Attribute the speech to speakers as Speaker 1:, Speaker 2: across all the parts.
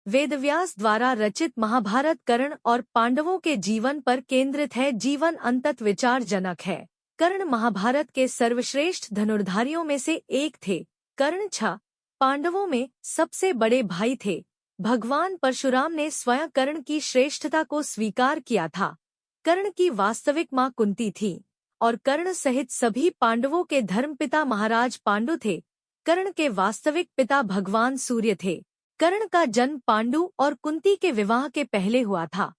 Speaker 1: वेदव्यास द्वारा रचित महाभारत कर्ण और पांडवों के जीवन पर केंद्रित है। जीवन अंतत विचारजनक है। कर्ण महाभारत के सर्वश्रेष्ठ धनुर्धारियों में से एक थे। कर्ण 6 पांडवों में सबसे बड़े भाई थे। भगवान परशुराम ने स्वयं कर्ण की श्रेष्ठता को स्वीकार किया था। कर्ण की वास्तविक मां कुंती थी और कर्ण सहित सभी पांडवों के धर्मपिता महाराज पांडु थे। कर्ण के वास्तविक पिता भगवान सूर्य थे। कर्ण का जन्म पांडु और कुंती के विवाह के पहले हुआ था।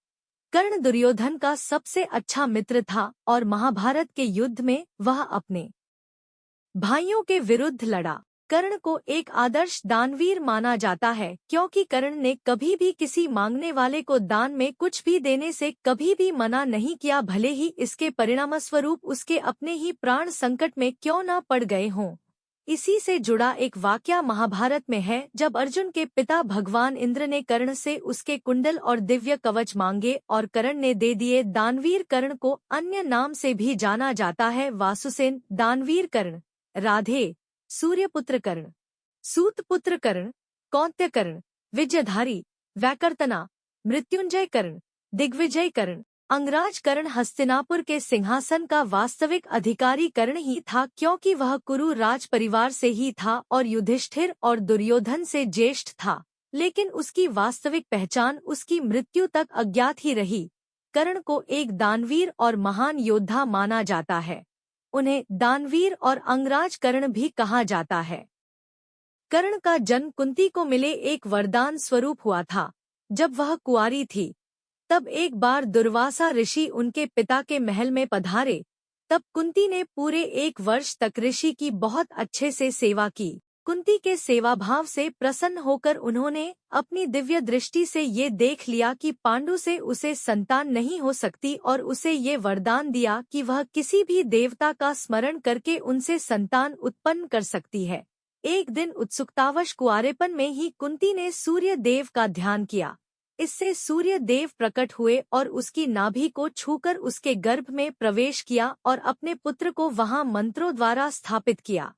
Speaker 1: कर्ण दुर्योधन का सबसे अच्छा मित्र था और महाभारत के युद्ध में वह अपने भाइयों के विरुद्ध लड़ा। कर्ण को एक आदर्श दानवीर माना जाता है क्योंकि कर्ण ने कभी भी किसी मांगने वाले को दान में कुछ भी देने से कभी भी मना नहीं किया, भले ही इसके परिणामस्वरूप उसके अपने ही प्राण संकट में क्यों न पड़ गए हों। इसी से जुड़ा एक वाकया महाभारत में है, जब अर्जुन के पिता भगवान इंद्र ने कर्ण से उसके कुंडल और दिव्य कवच मांगे और कर्ण ने दे दिए। दानवीर कर्ण को अन्य नाम से भी जाना जाता है, वासुसेन, दानवीर कर्ण, राधे, सूर्यपुत्र कर्ण, सूतपुत्र कर्ण, कौंत्य कर्ण, विजयधारी, वैकर्तना, मृत्युंजय कर्ण, दिग्विजय कर्ण, अंगराज कर्ण। हस्तिनापुर के सिंहासन का वास्तविक अधिकारी कर्ण ही था क्योंकि वह कुरु राज परिवार से ही था और युधिष्ठिर और दुर्योधन से ज्येष्ठ था, लेकिन उसकी वास्तविक पहचान उसकी मृत्यु तक अज्ञात ही रही। कर्ण को एक दानवीर और महान योद्धा माना जाता है। उन्हें दानवीर और अंगराज कर्ण भी कहा जाता है। कर्ण का जन्म कुंती को मिले एक वरदान स्वरूप हुआ था। जब वह कुंवारी थी तब एक बार दुर्वासा ऋषि उनके पिता के महल में पधारे। तब कुंती ने पूरे 1 वर्ष तक ऋषि की बहुत अच्छे से सेवा की। कुंती के सेवाभाव से प्रसन्न होकर उन्होंने अपनी दिव्य दृष्टि से ये देख लिया कि पांडु से उसे संतान नहीं हो सकती और उसे ये वरदान दिया कि वह किसी भी देवता का स्मरण करके उनसे संतान उत्पन्न कर सकती है। एक दिन उत्सुकतावश कुंवारेपन में ही कुंती ने सूर्य देव का ध्यान किया। इससे सूर्य देव प्रकट हुए और उसकी नाभि को छूकर उसके गर्भ में प्रवेश किया और अपने पुत्र को वहां मंत्रों द्वारा स्थापित किया।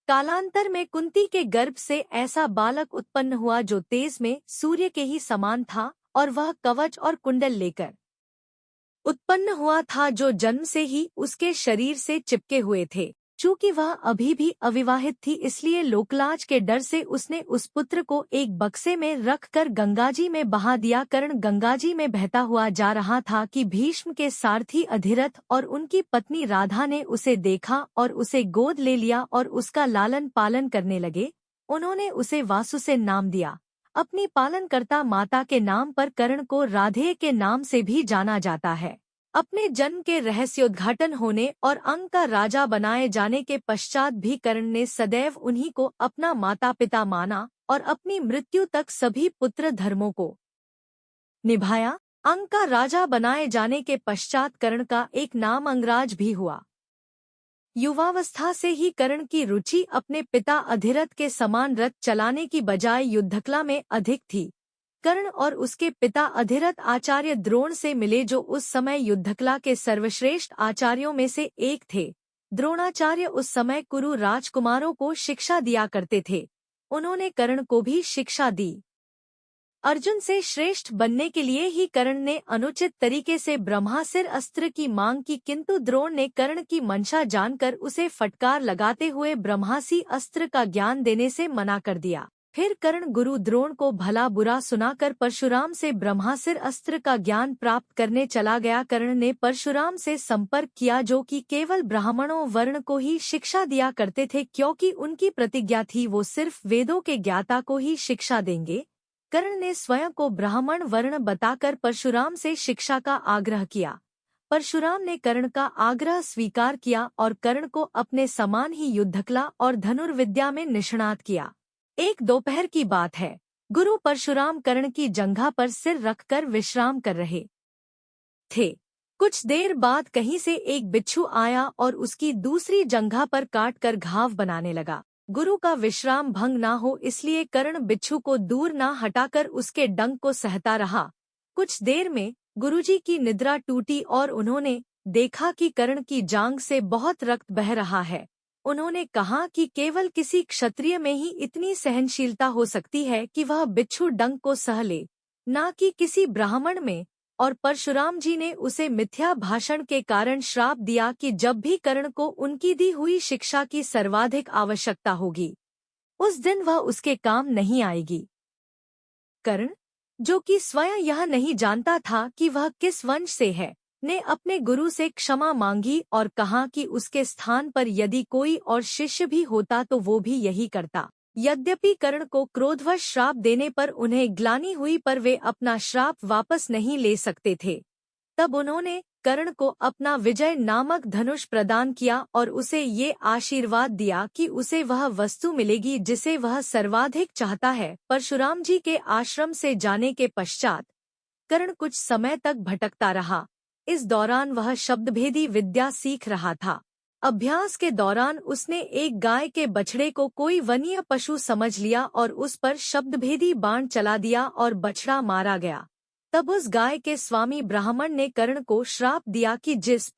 Speaker 1: कालांतर में कुंती के गर्भ से ऐसा बालक उत्पन्न हुआ जो तेज में सूर्य के ही समान था और वह कवच और कुंडल लेकर उत्पन्न हुआ था जो जन्म से ही उसके शरीर से चिपके हुए थे। चूंकि वह अभी भी अविवाहित थी इसलिए लोकलाज के डर से उसने उस पुत्र को एक बक्से में रखकर गंगाजी में बहा दिया। कर्ण गंगाजी में बहता हुआ जा रहा था कि भीष्म के सारथी अधिरथ और उनकी पत्नी राधा ने उसे देखा और उसे गोद ले लिया और उसका लालन पालन करने लगे। उन्होंने उसे वासुसेन नाम दिया। अपनी पालनकर्ता माता के नाम पर कर्ण को राधेय के नाम से भी जाना जाता है। अपने जन्म के रहस्योद्घाटन होने और अंग का राजा बनाए जाने के पश्चात भी कर्ण ने सदैव उन्हीं को अपना माता पिता माना और अपनी मृत्यु तक सभी पुत्र धर्मों को निभाया। अंग का राजा बनाए जाने के पश्चात कर्ण का एक नाम अंगराज भी हुआ। युवावस्था से ही कर्ण की रुचि अपने पिता अधिरथ के समान रथ चलाने की बजाय युद्धकला में अधिक थी। कर्ण और उसके पिता अधिरथ आचार्य द्रोण से मिले जो उस समय युद्धकला के सर्वश्रेष्ठ आचार्यों में से एक थे। द्रोणाचार्य उस समय कुरु राजकुमारों को शिक्षा दिया करते थे। उन्होंने कर्ण को भी शिक्षा दी। अर्जुन से श्रेष्ठ बनने के लिए ही कर्ण ने अनुचित तरीके से ब्रह्मास्त्र अस्त्र की मांग की, किंतु द्रोण ने कर्ण की मंशा जानकर उसे फटकार लगाते हुए ब्रह्मास्त्र अस्त्र का ज्ञान देने से मना कर दिया। फिर कर्ण गुरु द्रोण को भला बुरा सुनाकर परशुराम से ब्रह्मास्त्र अस्त्र का ज्ञान प्राप्त करने चला गया। कर्ण ने परशुराम से संपर्क किया जो कि केवल ब्राह्मणों वर्ण को ही शिक्षा दिया करते थे क्योंकि उनकी प्रतिज्ञा थी वो सिर्फ वेदों के ज्ञाता को ही शिक्षा देंगे। कर्ण ने स्वयं को ब्राह्मण वर्ण बताकर परशुराम से शिक्षा का आग्रह किया। परशुराम ने कर्ण का आग्रह स्वीकार किया और कर्ण को अपने समान ही युद्धकला और धनुर्विद्या में निष्णात किया। एक दोपहर की बात है। गुरु परशुराम कर्ण की जंघा पर सिर रखकर विश्राम कर रहे थे। कुछ देर बाद कहीं से एक बिच्छू आया और उसकी दूसरी जंघा पर काट कर घाव बनाने लगा। गुरु का विश्राम भंग ना हो इसलिए कर्ण बिच्छू को दूर ना हटाकर उसके डंक को सहता रहा। कुछ देर में गुरुजी की निद्रा टूटी और उन्होंने देखा कि कर्ण की जांघ से बहुत रक्त बह रहा है। उन्होंने कहा कि केवल किसी क्षत्रिय में ही इतनी सहनशीलता हो सकती है कि वह बिच्छू डंक को सह ले, ना कि किसी ब्राह्मण में। और परशुराम जी ने उसे मिथ्या भाषण के कारण श्राप दिया कि जब भी कर्ण को उनकी दी हुई शिक्षा की सर्वाधिक आवश्यकता होगी, उस दिन वह उसके काम नहीं आएगी। कर्ण, जो कि स्वयं यह नहीं जानता था कि वह किस वंश से है, ने अपने गुरु से क्षमा मांगी और कहा कि उसके स्थान पर यदि कोई और शिष्य भी होता तो वो भी यही करता। यद्यपि कर्ण को क्रोधवश श्राप देने पर उन्हें ग्लानि हुई, पर वे अपना श्राप वापस नहीं ले सकते थे। तब उन्होंने कर्ण को अपना विजय नामक धनुष प्रदान किया और उसे ये आशीर्वाद दिया कि उसे वह वस्तु मिलेगी जिसे वह सर्वाधिक चाहता है। परशुराम जी के आश्रम से जाने के पश्चात कर्ण कुछ समय तक भटकता रहा। इस दौरान वह शब्दभेदी विद्या सीख रहा था। अभ्यास के दौरान उसने एक गाय के बछड़े को कोई वन्य पशु समझ लिया और उस पर शब्दभेदी बाण चला दिया और बछड़ा मारा गया। तब उस गाय के स्वामी ब्राह्मण ने कर्ण को श्राप दिया कि जिस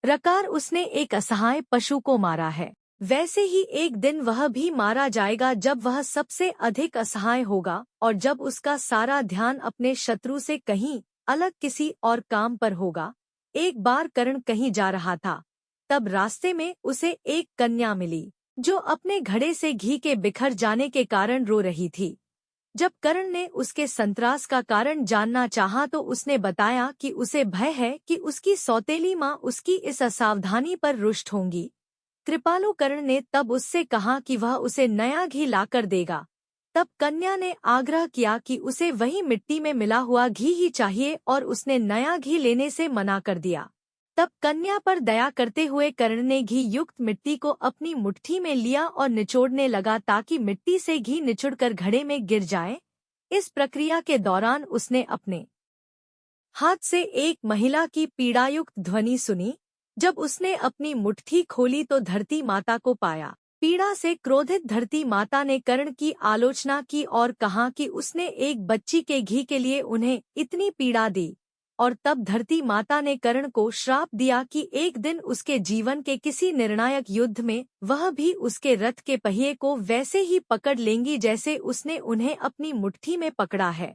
Speaker 1: प्रकार उसने एक असहाय पशु को मारा है, वैसे ही एक दिन वह भी मारा जाएगा, जब वह सबसे अधिक असहाय होगा और जब उसका सारा ध्यान अपने शत्रु से कहीं अलग किसी और काम पर होगा। एक बार कर्ण कहीं जा रहा था, तब रास्ते में उसे एक कन्या मिली जो अपने घड़े से घी के बिखर जाने के कारण रो रही थी। जब कर्ण ने उसके संत्रास का कारण जानना चाहा तो उसने बताया कि उसे भय है कि उसकी सौतेली माँ उसकी इस असावधानी पर रुष्ट होंगी। कृपालु कर्ण ने तब उससे कहा कि वह उसे नया घी लाकर देगा। तब कन्या ने आग्रह किया कि उसे वही मिट्टी में मिला हुआ घी ही चाहिए और उसने नया घी लेने से मना कर दिया। तब कन्या पर दया करते हुए कर्ण ने घी युक्त मिट्टी को अपनी मुट्ठी में लिया और निचोड़ने लगा ताकि मिट्टी से घी निचुड़कर घड़े में गिर जाए। इस प्रक्रिया के दौरान उसने अपने हाथ से एक महिला की पीड़ायुक्त ध्वनि सुनी। जब उसने अपनी मुट्ठी खोली तो धरती माता को पाया। पीड़ा से क्रोधित धरती माता ने कर्ण की आलोचना की और कहा कि उसने एक बच्ची के घी के लिए उन्हें इतनी पीड़ा दी। और तब धरती माता ने कर्ण को श्राप दिया कि एक दिन उसके जीवन के किसी निर्णायक युद्ध में वह भी उसके रथ के पहिए को वैसे ही पकड़ लेंगी जैसे उसने उन्हें अपनी मुट्ठी में पकड़ा है,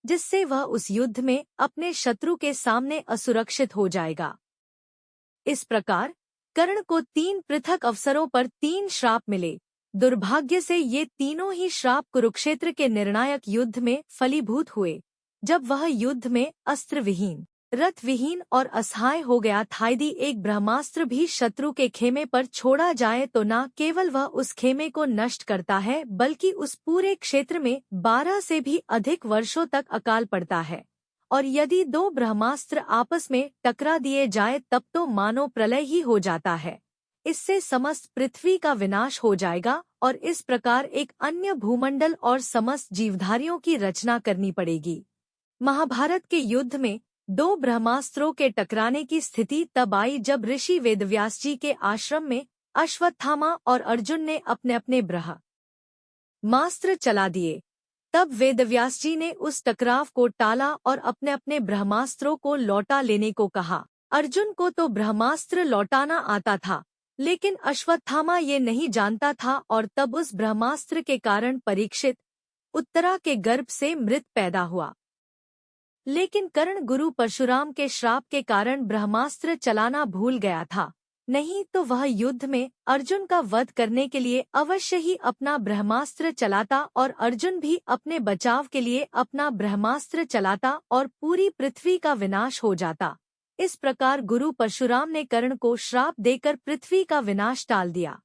Speaker 1: जिससे वह उस युद्ध में अपने शत्रु के सामने असुरक्षित हो जाएगा। इस प्रकार कर्ण को 3 पृथक अवसरों पर 3 श्राप मिले। दुर्भाग्य से ये तीनों ही श्राप कुरुक्षेत्र के निर्णायक युद्ध में फलीभूत हुए, जब वह युद्ध में अस्त्र विहीन, रथ विहीन और असहाय हो गया था। यदि एक ब्रह्मास्त्र भी शत्रु के खेमे पर छोड़ा जाए तो न केवल वह उस खेमे को नष्ट करता है, बल्कि उस पूरे क्षेत्र में 12 से भी अधिक वर्षों तक अकाल पड़ता है। और यदि 2 ब्रह्मास्त्र आपस में टकरा दिए जाए तब तो मानो प्रलय ही हो जाता है। इससे समस्त पृथ्वी का विनाश हो जाएगा और इस प्रकार एक अन्य भूमंडल और समस्त जीवधारियों की रचना करनी पड़ेगी। महाभारत के युद्ध में 2 ब्रह्मास्त्रों के टकराने की स्थिति तब आई जब ऋषि वेदव्यास जी के आश्रम में अश्वत्थामा और अर्जुन ने अपने अपने ब्रह्मास्त्र चला दिए। तब वेदव्यास जी ने उस टकराव को टाला और अपने अपने ब्रह्मास्त्रों को लौटा लेने को कहा। अर्जुन को तो ब्रह्मास्त्र लौटाना आता था, लेकिन अश्वत्थामा ये नहीं जानता था और तब उस ब्रह्मास्त्र के कारण परीक्षित उत्तरा के गर्भ से मृत पैदा हुआ। लेकिन कर्ण गुरु परशुराम के श्राप के कारण ब्रह्मास्त्र चलाना भूल गया था, नहीं तो वह युद्ध में अर्जुन का वध करने के लिए अवश्य ही अपना ब्रह्मास्त्र चलाता और अर्जुन भी अपने बचाव के लिए अपना ब्रह्मास्त्र चलाता और पूरी पृथ्वी का विनाश हो जाता। इस प्रकार गुरु परशुराम ने कर्ण को श्राप देकर पृथ्वी का विनाश टाल दिया।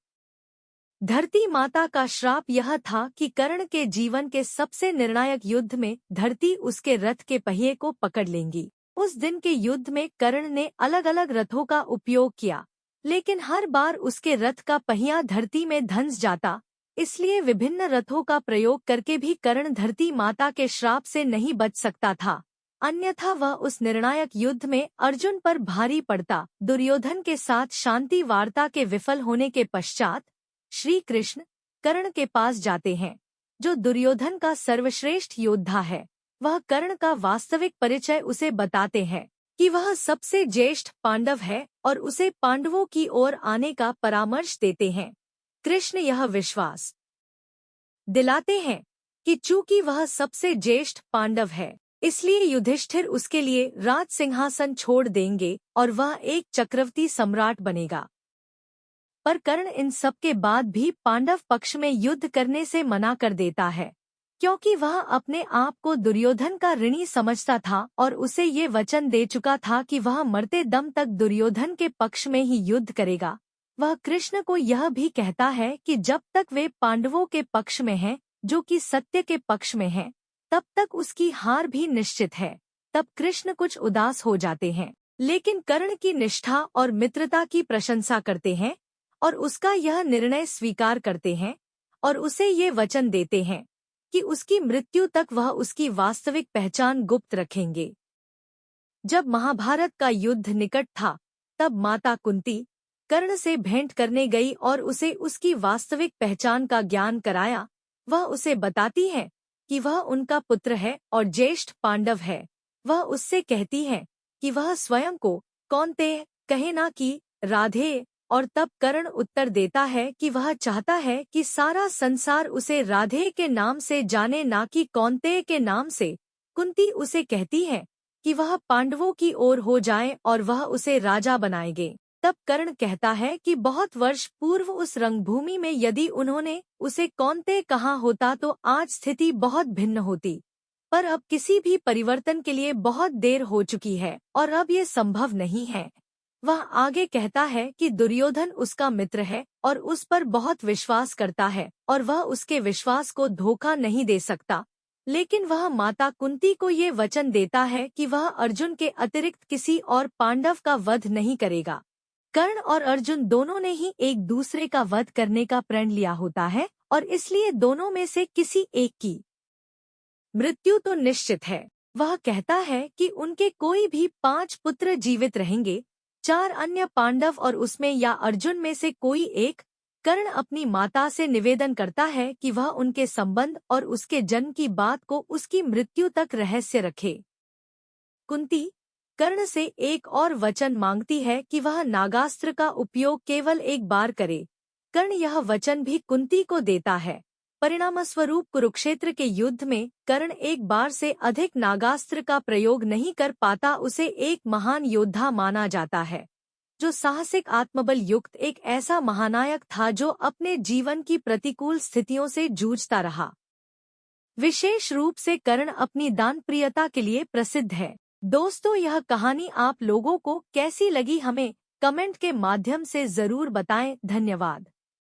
Speaker 1: धरती माता का श्राप यह था कि कर्ण के जीवन के सबसे निर्णायक युद्ध में धरती उसके रथ के पहिए को पकड़ लेंगी। उस दिन के युद्ध में कर्ण ने अलग अलग रथों का उपयोग किया, लेकिन हर बार उसके रथ का पहिया धरती में धंस जाता। इसलिए विभिन्न रथों का प्रयोग करके भी कर्ण धरती माता के श्राप से नहीं बच सकता था, अन्यथा वह उस निर्णायक युद्ध में अर्जुन पर भारी पड़ता। दुर्योधन के साथ शांति वार्ता के विफल होने के पश्चात श्री कृष्ण कर्ण के पास जाते हैं, जो दुर्योधन का सर्वश्रेष्ठ योद्धा है। वह कर्ण का वास्तविक परिचय उसे बताते हैं। कि वह सबसे ज्येष्ठ पांडव है और उसे पांडवों की ओर आने का परामर्श देते हैं। कृष्ण यह विश्वास दिलाते हैं कि चूंकि वह सबसे ज्येष्ठ पांडव है, इसलिए युधिष्ठिर उसके लिए राज सिंहासन छोड़ देंगे और वह एक चक्रवर्ती सम्राट बनेगा। पर कर्ण इन सब के बाद भी पांडव पक्ष में युद्ध करने से मना कर देता है, क्योंकि वह अपने आप को दुर्योधन का ऋणी समझता था और उसे ये वचन दे चुका था कि वह मरते दम तक दुर्योधन के पक्ष में ही युद्ध करेगा। वह कृष्ण को यह भी कहता है कि जब तक वे पांडवों के पक्ष में हैं, जो कि सत्य के पक्ष में हैं, तब तक उसकी हार भी निश्चित है। तब कृष्ण कुछ उदास हो जाते हैं, लेकिन कर्ण की निष्ठा और मित्रता की प्रशंसा करते हैं और उसका यह निर्णय स्वीकार करते हैं और उसे ये वचन देते हैं कि उसकी मृत्यु तक वह उसकी वास्तविक पहचान गुप्त रखेंगे। जब महाभारत का युद्ध निकट था, तब माता कुंती कर्ण से भेंट करने गई और उसे उसकी वास्तविक पहचान का ज्ञान कराया। वह उसे बताती है कि वह उनका पुत्र है और ज्येष्ठ पांडव है। वह उससे कहती है कि वह स्वयं को कौन्तेय कहे, ना कि राधेय। और तब कर्ण उत्तर देता है कि वह चाहता है कि सारा संसार उसे राधे के नाम से जाने, ना कि कौन्तेय के नाम से। कुंती उसे कहती है कि वह पांडवों की ओर हो जाए और वह उसे राजा बनाएंगे। तब कर्ण कहता है कि बहुत वर्ष पूर्व उस रंगभूमि में यदि उन्होंने उसे कौन्तेय कहा होता तो आज स्थिति बहुत भिन्न होती। पर अब किसी भी परिवर्तन के लिए बहुत देर हो चुकी है और अब ये संभव नहीं है। वह आगे कहता है कि दुर्योधन उसका मित्र है और उस पर बहुत विश्वास करता है और वह उसके विश्वास को धोखा नहीं दे सकता। लेकिन वह माता कुंती को ये वचन देता है कि वह अर्जुन के अतिरिक्त किसी और पांडव का वध नहीं करेगा। कर्ण और अर्जुन दोनों ने ही एक दूसरे का वध करने का प्रण लिया होता है और इसलिए दोनों में से किसी एक की मृत्यु तो निश्चित है। वह कहता है कि उनके कोई भी 5 पुत्र जीवित रहेंगे, 4 अन्य पांडव और उसमें या अर्जुन में से कोई एक। कर्ण अपनी माता से निवेदन करता है कि वह उनके संबंध और उसके जन्म की बात को उसकी मृत्यु तक रहस्य रखे। कुंती कर्ण से एक और वचन मांगती है कि वह नागास्त्र का उपयोग केवल एक बार करे। कर्ण यह वचन भी कुंती को देता है। परिणामस्वरूप कुरुक्षेत्र के युद्ध में कर्ण एक बार से अधिक नागास्त्र का प्रयोग नहीं कर पाता। उसे एक महान योद्धा माना जाता है, जो साहसिक आत्मबल युक्त एक ऐसा महानायक था जो अपने जीवन की प्रतिकूल स्थितियों से जूझता रहा। विशेष रूप से कर्ण अपनी दानप्रियता के लिए प्रसिद्ध है। दोस्तों, यह कहानी आप लोगों को कैसी लगी हमें कमेंट के माध्यम से जरूर बताएं। धन्यवाद।